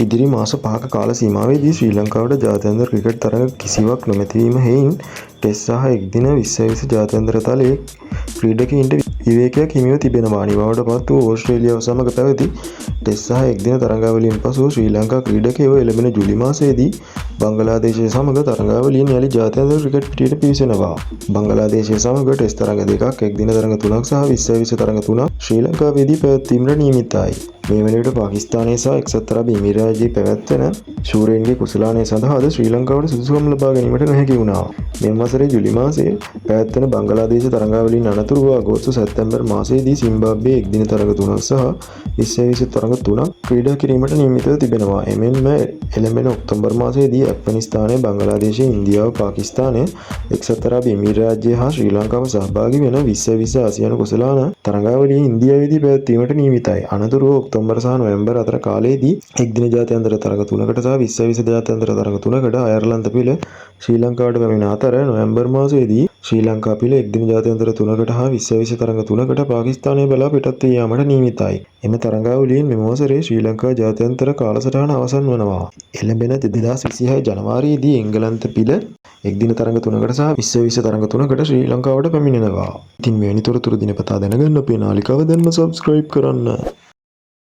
ඉදිරි මාස 5ක කාල සීමාවේදී ශ්‍රී ලංකාවට ජාත්‍යන්තර ක්‍රිකට් තරඟ කිසිවක් නොමැතිවීම හේයින් ටෙස්ට් සහ එක්දින 2020 ජාත්‍යන්තර තලයේ ක්‍රීඩකයින්ට විවේකයක් හිමිව තිබෙනවා. අනිවාර්යට පත් වූ ඕස්ට්‍රේලියාව සමග පැවති ටෙස්ට් සහ එක්දින තරඟාවලියෙන් පසුව ශ්‍රී ලංකා ක්‍රීඩකයෝ එළඹෙන ජූලි මාසයේදී බංගලාදේශය සමග තරඟාවලියෙන් යළි ජාත්‍යන්තර ක්‍රිකට් පිටියට පිවිසෙනවා. බංගලාදේශය සමග ටෙස්ට් තරඟ දෙකක්, එක්දින තරඟ 3ක් සහ 2020 තරඟ 3ක් ශ්‍රී ලංකාවේදී පැවැත්වීමට නියමිතයි. මේ වන විට පාකිස්තානය සහ එක්සත් අරබ් එමිරාජයේ පැවැත්වෙන ශූරයින්ගේ කුසලානය සඳහාද ශ්‍රී ලංකාවට සුදුසුකම් ලබා ගැනීමට නොහැකි වුණා. මෙම වසරේ ජූලි මාසයේ පැවැත්වෙන බංගලාදේශ තරඟාවලින් අනතුරුව අගෝස්තු සැප්තැම්බර් මාසයේදී සිම්බාබ්වේ එක්දින තරඟ 3ක් සහ 2020 තරඟ 3ක් ක්‍රීඩා කිරීමට නියමිතව තිබෙනවා. එමෙන්ම එළඹෙන ඔක්තෝබර් මාසයේදී ඇෆ්ගනිස්තානය, බංගලාදේශය, ඉන්දියාව, පාකිස්තානය, එක්සත් අරබ් එමිරාජය හා ශ්‍රී ලංකාව සහභාගී වෙන 2020 ආසියානු කුසලාන තරඟාවලිය ඉන්දියාවේදී පැවැත්වීමට නියමිතයි. අනතුරුව ඔක්තෝබර් සහ නොවැම්බර් අතර කාලයේදී එක්දින ජාත්‍යන්තර තරඟ 3කට සහ 2020 ජාත්‍යන්තර තරඟ 3කට අයර්ලන්ත පිළ ශ්‍රී ලංකාවට පැමිණ අතර නොවැම්බර් මාසයේදී ශ්‍රී ලංකා පිළ එක්දින ජාත්‍යන්තර 3කට හා 2020 තරඟ 3කට පාකිස්තානය බලා පිටත් වී යාමට නියමිතයි. එම තරඟාවලියෙන් මෙම වසරේ ශ්‍රී ලංකා ජාත්‍යන්තර කාලසටහන අවසන් වනවා. එළඹෙන 2026 ජනවාරියේදී එංගලන්ත පිළ එක්දින තරඟ 3කට සහ 2020 තරඟ 3කට ශ්‍රී ලංකාවට පැමිණෙනවා. ඉතින් මෙවැනි තොරතුරු දිනපතා දැනගන්න අපේ නාලිකාව දැන්ම සබ්ස්ක්‍රයිබ් කරන්න.